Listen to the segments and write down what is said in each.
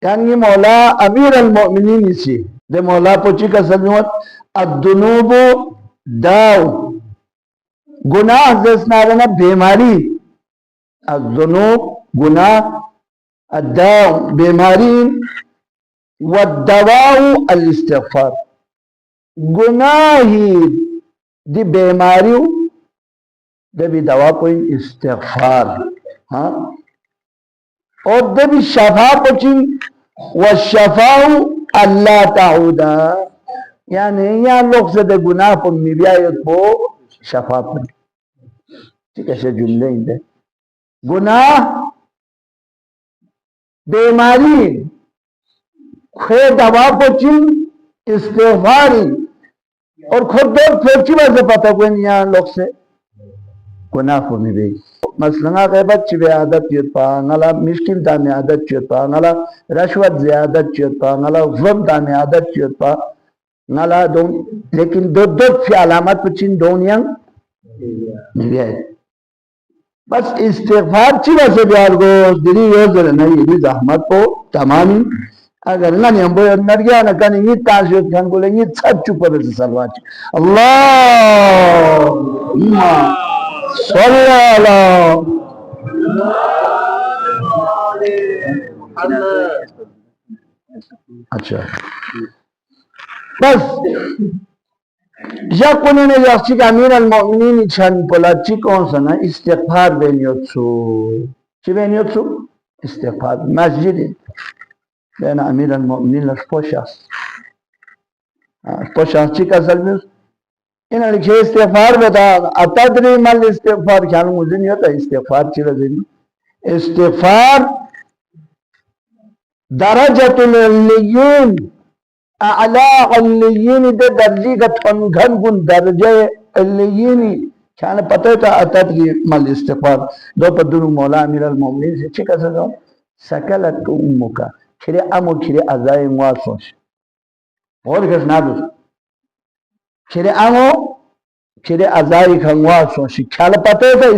yani Mawla Amir al-Mu'minin isi de Mawla pochi ka salmiwat ad-dunubu daw गुनाह जैसना बीमारी ad-dunub गुनाह ad-daw बीमारी wad-dawaw al-istighfar गुनाही दी बीमारी दे भी दवा कोई इस्तिग़फ़ार हाँ और दे भी शफा पचिन व शफाऊ अल्लाह ताऊदा यानी यहाँ लोग से दे गुनाह पर मिबियायत को शफा पर ठीक है जुमले इंदे गुनाह बीमारी खे दवा पचिन इस्तिग़फ़ारी और खुद दो फेंची वजह पता कोई यहाँ लोग से गुनाह को मिले मसलन गैबत चिबे आदत चुता ngala miskin dame adat चुता ngala रश्वत ज़्यादत चुता ngala ज़ुल्म dame adat चुता ngala दो लेकिन दो दो फी अलामत पचिन दोनिया मिले बस इस्तिग़फ़ार चिबे से बिहार को दिली योजर नहीं ये ज़हमत को तमामी अगर ना नहीं हम बोले नर गया ना कहीं ये ताज़ियत खान बोलेंगे सब चुप पर से सलवार अल्लाह अच्छा बस या कोने ने याची का अमीर अल-मोमिनीन छन पोलाची कौन सा ना इस्तिग़फ़ार बेनियोत्सु चिबेनियोत्सु इस्तिग़फ़ार मस्जिद बेना अमीर अल-मोमिनीन लशपोशास पोशास चिका सल्मिस इन लिखे इस्तिग़फ़ार बता अतदरी मल इस्तिग़फ़ार ख्याल मुझे नहीं होता इस्तिग़फ़ार चिरा दिन इस्तिग़फ़ार दरजतुल अल्लियीन अला अल्लियीन दे दर्जी का थनघन गुन दर्जे अल्लियीन ख्याल पता था अतदरी मल इस्तिग़फ़ार दो पदुनु मौला अमीर अल-मोमिनीन से चिका सगा सकलत उम्मुका खिरे अमो खिरे अज़ाए मुआसोश और किसना दूस खिरे आमो खिरे अज़ाई खंगवा सोशी ख्याल पते था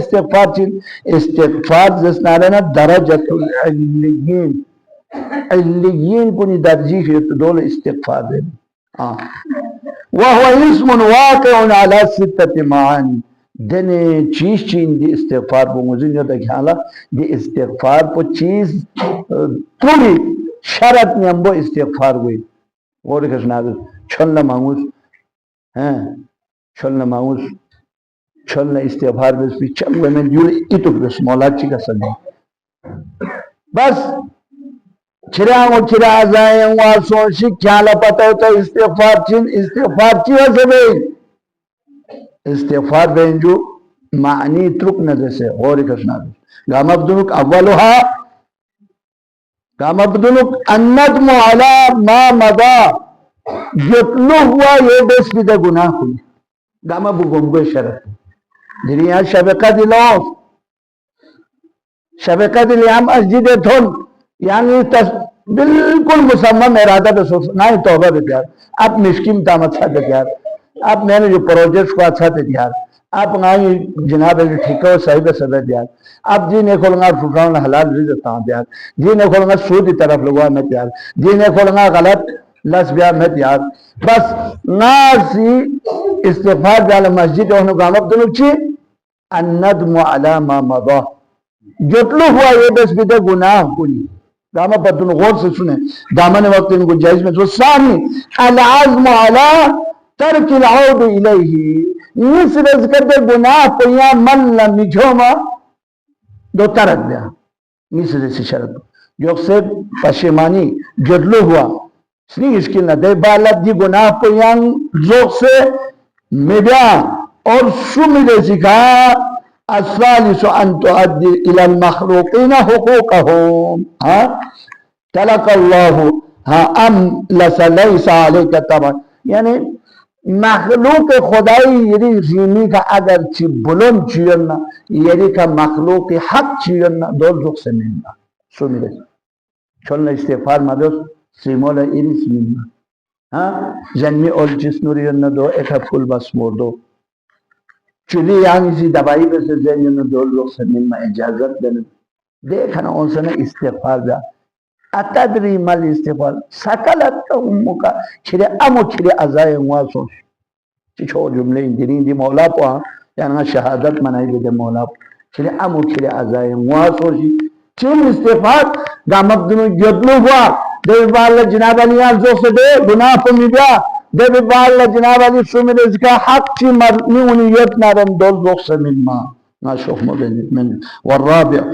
इस्तिग़फ़ार जिसना रहना दरजतुल अल्लियीन अल्लियीन पुनी दर्जी है तो दोल इस्तिग़फ़ार दे हाँ वह इस्मुन वाक़िउन अला सित्तति मानी दने चीज़ चीन दी इस्तिग़फ़ार वो मुझे नहीं होता ख्याला दी इस्तिग़फ़ार को चीज़ पूरी शरत में हम वो इस्तिग़फ़ार हुई और किसना छलना मांगूस हैं छलना मांगूस छलना इस्तिग़फ़ार बस पिछले में जुड़ इतुक बस मौलाची का सन्नी बस चिरांग चिरा जाए वासों शिक्षा ला पता होता इस्तिग़फ़ार ची वैसे भी इस्तिग़फ़ार बेंजू मानी त्रुक नज़र से और किसना गाम अब्दुलुक अव्वलुहा गाम अब्दुलुक अन्नदमु अला मा मदा जितना हुआ ये बेस बिदा गुनाह हुई गामा बुगुंगो शरत दिरिया शबका दिलाओ शबका दिलियाम मस्जिद थोन यानी बिल्कुल मुसम्मम इरादा तो सोच ना ही तौबा दे यार आप मिस्किन दाम अच्छा दे यार आप मैंने जो प्रोजेक्ट को अच्छा दे यार आप ना ही जनाब ठीक है सही बे सदा यार आप जी ने खोलना फुकान हलाल रिज़्क़ ता यार जी ने खोलना सूद की तरफ लगवा मैं यार जी ने खोलना गलत लस ब्याह में यार बस नासी इस्तिग़फ़ार जाले मस्जिद और गामक दोनों ची अन्नदमु अला मा मदा जितना हुआ ये बस बिदे गुनाह कुनी गामा पर तुम गौर से सुने दामन वक्त इनको जायज़ में तो सानी अल-अज़्मु अला तर्किल औद इलैहि निस रिज़्क़ दे गुनाह पया मन ला मिझोमा दो तरक दिया निस रिज़्क़ शरत जो से पशेमानी जडलो हुआ स्नी इसकी न दे बालक जी गुनाह को यांग जोक से मिब्या और सुमिले सिखा अस्वालिसु अन तुअद्दी इलल मखलूकीन हुकूकहुम हाँ तलक़ल्लाहु हाँ अम लैसा अलैका तबअ यानी मखलूक खुदाई यदि ज़मीन का अगर ची बुलंद चीरना यदि का मखलूक हक चीरना दो जोक से मिलना सुमिले चलना इस्तिग़फ़ार मदद सीमोला इरिस मिलना हाँ जन्मी और जिस्नुरी न दो एक फूल बस मोड़ दो चुली यहाँ इसी दवाई पे से जन्मी न दो लोग से मिलना इजाज़त देने देखना उनसे न इस्तिग़फ़ार जा atadri mal istighfar sakalat ummuka kire amo kire azay waso cho jumle indirin di maula po yani shahadat manai de maula kire amo kire azay waso chin istighfar gamak dunu yodlu wa de balla jinab ali al zo de guna po mibya de balla jinab ali sumile zika haq chi marni uniyat naram dol zo minma نشوف من والرابع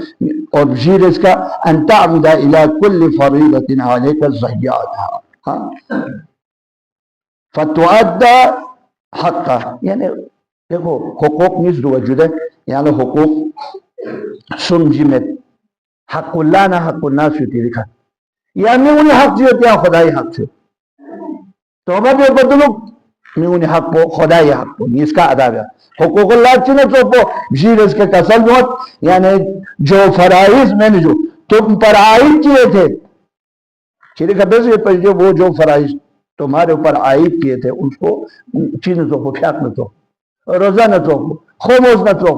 أبجيرك أن تعبد إلى كل فريضة عليك زيادها فتؤدى حقها يعني देखो हुकूक निज वजूदे यानी हुकूक सुमजिमेत हकुल्ला ना हकुन्ना सुती लिखा यानी उन्हें हक जो त्या खुदाई हक से तो अब ये बदलो मैं उन्हें हक पो खुदाई हक पो इसका अदा है हुकूकुल्लाह चिने तो पो जीरस के कसल बहुत यानी जो फराइज मैंने जो तुम पर आयद किए थे चिरे कबे से पर जो फराइज तुम्हारे ऊपर आयद किए थे उसको चिने तो पो फ्याक न तो रोजा न तो खोमोज न तो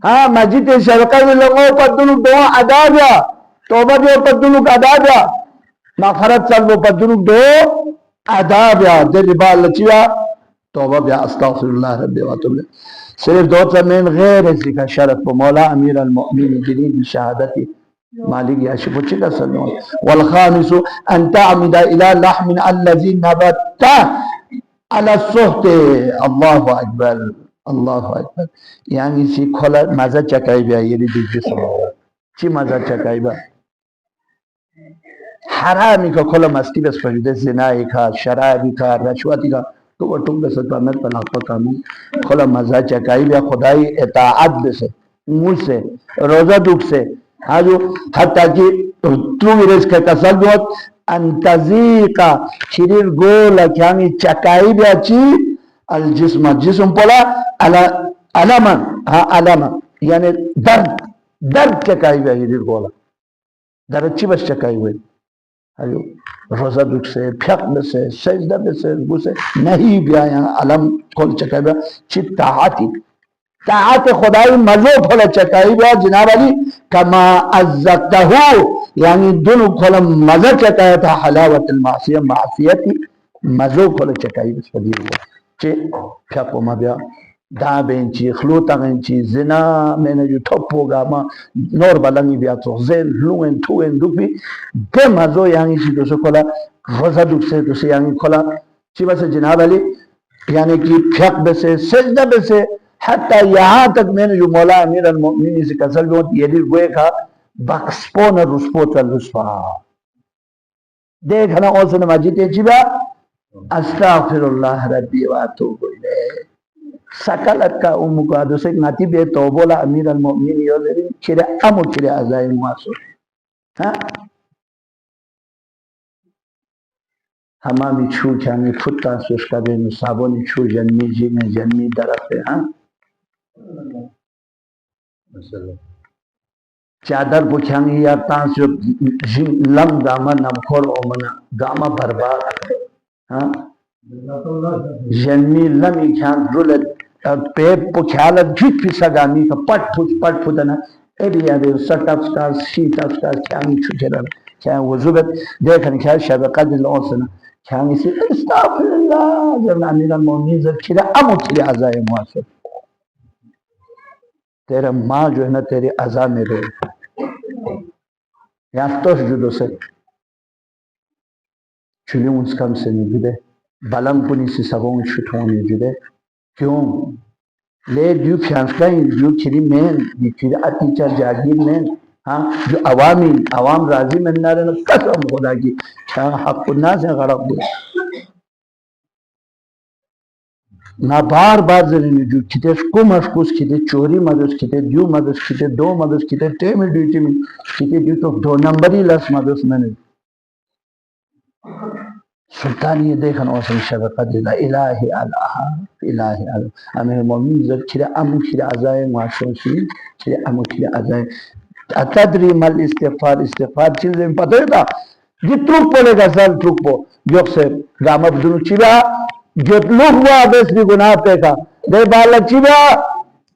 हाँ मस्जिद शरका में लोगों पर दुनु दो अदा दिया तौबा जो पर दुनु का अदा दिया मगफरत चल वो पर दुनु दो अदा दिया दिल बाल लचिया तौबा बिया अस्तगफिरुल्लाह रब्बी व अतूब सिर्फ दो तमीन गैर इसी का शरफ को मौला अमीर अल-मुअमिनीन की शहादती मालिक याशिफ चिका सल्लल्लाहु वल खामिसु अन तअमिद इला लहमिन अल्लज़ी नबता अला सुहत अल्लाहु अकबर यानी सी खोला मजा चकाई बिया ये दीजिए सब ची मजा चकाई बा हरामी का खोला मस्ती बस पर जिना का शराबी का रशवती का तो वो टुक बस तमत तलाक कानून खोला मजा चकाई बिया खुदाई इताअत से मुंह से रोजा दुख से हाँ जो हत्ता कि तू विरस का कसल बहुत अंतजीका शरीर गोल क्यांगी चकाई बिया ची अल जिस्म पोला अला अलमन हाँ अलमन यानी दर्द चकाई बिया शरीर गोला दर्द ची बस चकाई हुई अयो रोजा दुख से फ्याक से सजदा से गुस्से नहीं बिया यहाँ अलम खोल चकाई बिया ची ताआत खुदाई मजो खोल चकाई बिया जनाब अली कमा अज़्ज़तहु यानी दोनों खोल मजा चकाया था हलावत मासिया मासियती मजो खोल चकाई बिया फजील चे फ्याक मा बिया दा बेंची खलूता बेंची जिना मैंने जो ठप्पो गामा नोर बलंगी बिया तो जेल लुएन टुएन दुपी के मजो यानी सी दोसो खोला रोजा दुख से दोसे यानी खोला चिबा से जनाब अली यानी कि फ्याक बसे सजदा बसे हत्ता यहाँ तक मैंने जो मौला अमीर अल-मुअमिनीन से कसल बहुत ये दिल गोए का बक्सपो न रुस्पो चल रुस्पा देख ना और सुन मस्जिद चिबा अस्तगफिरुल्लाह रब्बी व अतूबु इलैह सकलत का उम्मुका दोसे नाती बे तौबोला अमीर अल-मुअमिनीन यो लेकिन चिरे अमु चिरे अजाय मुआसो हाँ हमामी छू जाने फुट्टा सुस्का बे साबोनी छू जन्मी जी में जन्मी दरफ है हाँ चादर पुछांगी या तांस जो लम गामा नमखोर ओमना गामा बर्बाद हाँ जन्मी लम इख्यान रुलत पे पुछाला झिट पिसा गामी का पट फुटना एरिया दे सटअप स्टार शीट अप स्टार ख्यांग छुटेरा ख्यांग वजुबत देखन ख्या शबका दिल ओसना ख्यांग से अस्तगफिरुल्लाह जब अमीर अल-मुअमिनीन जब खिरा अमु खिरा अजाए मुआसर तेरा माँ जो है ना तेरी अजा में रहे यहाँ तो जुदो से चुली उसकम से नहीं जुदे बलम पुनी से सबों छुटों नहीं जुदे क्यों ले जो फ्यांसकाई जो खिरी में ये खिरी अतीचर जागीर में हाँ जो अवाम राजी में ना रहना कसम खुदा की क्या हक ना से गलत दे ना बार जरूरी जो किते को मशकूस किते चोरी मदद किते दो मदद किते दो मदद किते टेम ड्यूटी में किते जो तो दो नंबर ही लस मदद मैंने सुल्तान ये देखन और शबका दिला इलाही अल्लाह इलाही अल्लाह अमीर मोमिन जब खिरा अम खिरा अजाए माशोशी खिरा अम खिरा अजाए अतदरी मल इस्तिगफार चीजें पता है था जितने पड़ेगा सर ट्रुक पो जो से गामा दुनु चिबा जो लोग हुआ बेस भी गुनाह पे का दे बाल Chiba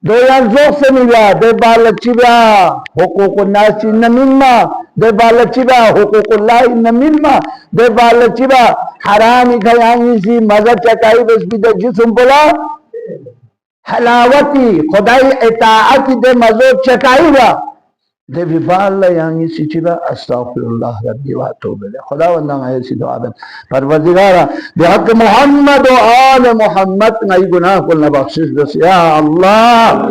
Doyan semiga de balachiba hukukun nasi namimma de balachiba hukukullah namimma de balachiba harami khayangi si maza chakai bas bida jism bola halawati khudai itaati de mazo chakai ba de biballa yangi si chiba astaghfirullah rabbi wa atubu ilayh khudawanda ngai si doa ben parwardigara bihaq muhammad wa ali muhammad ngai gunah kul bakhshish bas ya allah